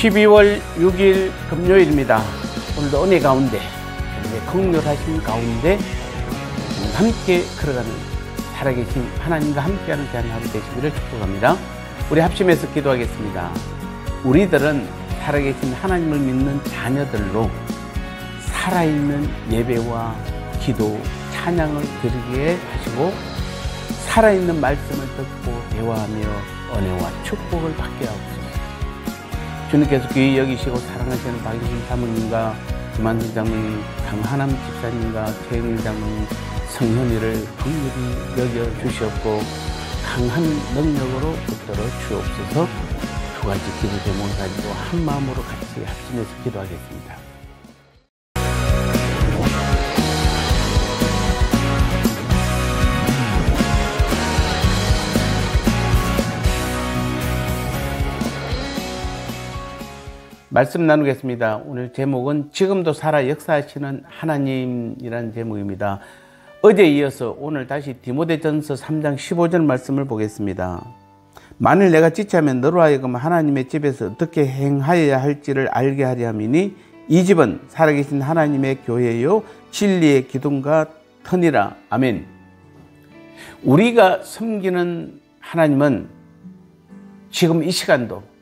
12월 6일 금요일입니다. 오늘도 은혜 가운데, 긍휼하심 가운데 함께 걸어가는 살아계신 하나님과 함께하는 귀한 하루 되시기를 축복합니다. 우리 합심해서 기도하겠습니다. 우리들은 살아계신 하나님을 믿는 자녀들로 살아있는 예배와 기도, 찬양을 드리게 하시고 살아있는 말씀을 듣고 대화하며 은혜와 축복을 받게 하옵소서. 주님께서 귀히 여기시고 사랑하시는 박유신 사모님과 김한순 장모님, 강하남 집사님과 최영일 장모님, 성현이를 긍휼히 여겨주시옵고 강한 능력으로 붙들어 주옵소서. 두 가지 기도 제목을 가지고 한 마음으로 같이 합심해서 기도하겠습니다. 말씀 나누겠습니다. 오늘 제목은 지금도 살아 역사하시는 하나님이라는 제목입니다. 어제 이어서 오늘 다시 디모데전서 3장 15절 말씀을 보겠습니다. 만일 내가 지체하면 너로 하여금 하나님의 집에서 어떻게 행하여야 할지를 알게 하려 함이니 이 집은 살아계신 하나님의 교회요 진리의 기둥과 터니라. 아멘. 우리가 섬기는 하나님은 지금 이 시간도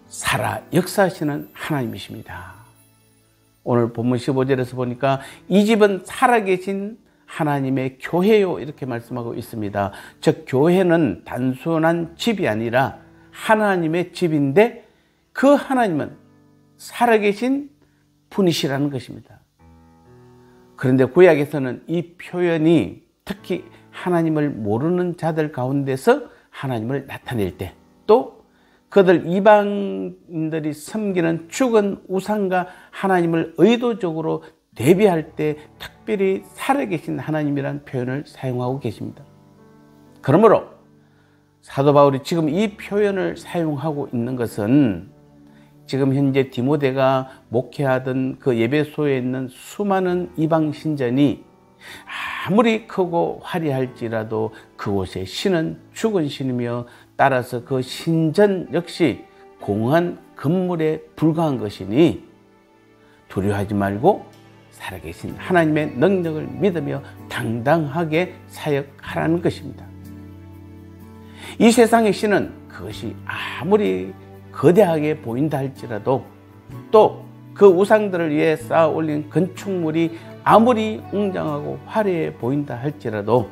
살아 역사하시는 하나님이십니다. 오늘 본문 15절에서 보니까 이 집은 살아계신 하나님의 교회요 이렇게 말씀하고 있습니다. 즉 교회는 단순한 집이 아니라 하나님의 집인데 그 하나님은 살아계신 분이시라는 것입니다. 그런데 구약에서는 이 표현이 특히 하나님을 모르는 자들 가운데서 하나님을 나타낼 때, 또 그들 이방인들이 섬기는 죽은 우상과 하나님을 의도적으로 대비할 때 특별히 살아계신 하나님이라는 표현을 사용하고 계십니다. 그러므로 사도 바울이 지금 이 표현을 사용하고 있는 것은 지금 현재 디모데가 목회하던 그 예배소에 있는 수많은 이방 신전이 아무리 크고 화려할지라도 그곳의 신은 죽은 신이며 따라서 그 신전 역시 공한 건물에 불과한 것이니 두려워하지 말고 살아계신 하나님의 능력을 믿으며 당당하게 사역하라는 것입니다. 이 세상의 신은 그것이 아무리 거대하게 보인다 할지라도 또 그 우상들을 위해 쌓아 올린 건축물이 아무리 웅장하고 화려해 보인다 할지라도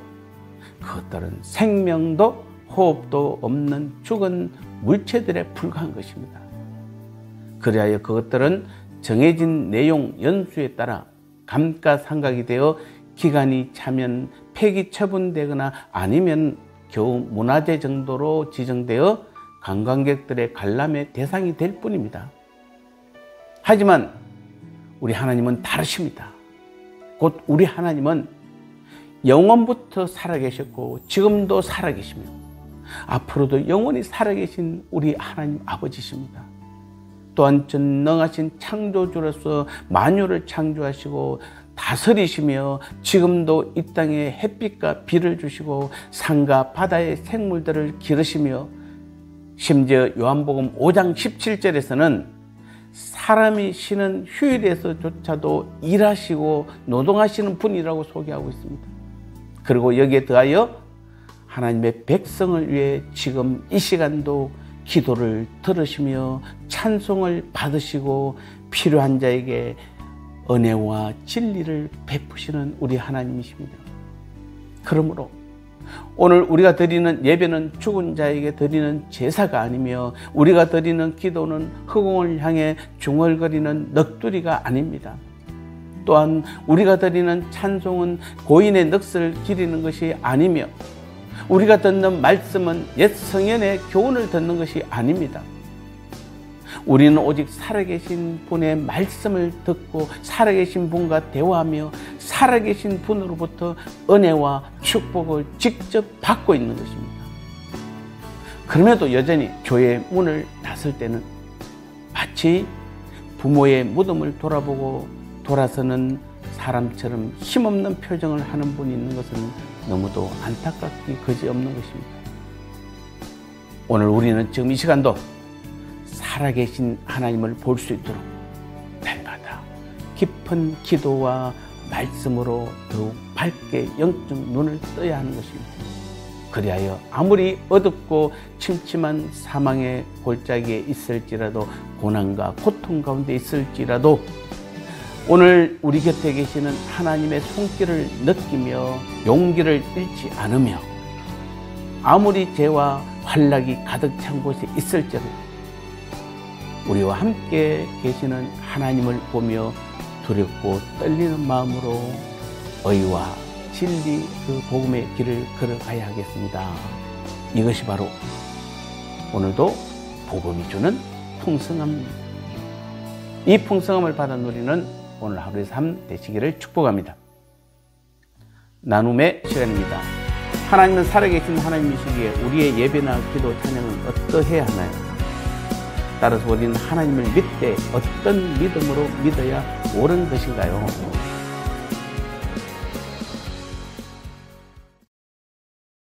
그것들은 생명도 호흡도 없는 죽은 물체들에 불과한 것입니다. 그리하여 그것들은 정해진 내용 연수에 따라 감가상각이 되어 기간이 차면 폐기 처분되거나 아니면 겨우 문화재 정도로 지정되어 관광객들의 관람의 대상이 될 뿐입니다. 하지만 우리 하나님은 다르십니다. 곧 우리 하나님은 영원부터 살아계셨고 지금도 살아계시며 앞으로도 영원히 살아계신 우리 하나님 아버지십니다. 또한 전능하신 창조주로서 만유를 창조하시고 다스리시며 지금도 이 땅에 햇빛과 비를 주시고 산과 바다의 생물들을 기르시며 심지어 요한복음 5장 17절에서는 사람이 쉬는 휴일에서조차도 일하시고 노동하시는 분이라고 소개하고 있습니다. 그리고 여기에 더하여 하나님의 백성을 위해 지금 이 시간도 기도를 들으시며 찬송을 받으시고 필요한 자에게 은혜와 진리를 베푸시는 우리 하나님이십니다. 그러므로 오늘 우리가 드리는 예배는 죽은 자에게 드리는 제사가 아니며 우리가 드리는 기도는 흑공을 향해 중얼거리는 넋두리가 아닙니다. 또한 우리가 드리는 찬송은 고인의 넋을 기리는 것이 아니며 우리가 듣는 말씀은 옛 성현의 교훈을 듣는 것이 아닙니다. 우리는 오직 살아계신 분의 말씀을 듣고 살아계신 분과 대화하며 살아계신 분으로부터 은혜와 축복을 직접 받고 있는 것입니다. 그럼에도 여전히 교회의 문을 나설 때는 마치 부모의 무덤을 돌아보고 돌아서는 사람처럼 힘없는 표정을 하는 분이 있는 것은 너무도 안타깝기 그지없는 것입니다. 오늘 우리는 지금 이 시간도 살아계신 하나님을 볼 수 있도록 날마다 깊은 기도와 말씀으로 더욱 밝게 영적 눈을 떠야 하는 것입니다. 그리하여 아무리 어둡고 침침한 사망의 골짜기에 있을지라도, 고난과 고통 가운데 있을지라도 오늘 우리 곁에 계시는 하나님의 손길을 느끼며 용기를 잃지 않으며, 아무리 죄와 환락이 가득 찬 곳에 있을지라도 우리와 함께 계시는 하나님을 보며 두렵고 떨리는 마음으로 의와 진리 그 복음의 길을 걸어가야 하겠습니다. 이것이 바로 오늘도 복음이 주는 풍성함입니다. 이 풍성함을 받아 누리는 오늘 하루의 삶 되시기를 축복합니다. 나눔의 시간입니다. 하나님은 살아계신 하나님이시기에 우리의 예배나 기도, 찬양은 어떠해야 하나요? 따라서 우리는 하나님을 믿되 어떤 믿음으로 믿어야 옳은 것인가요?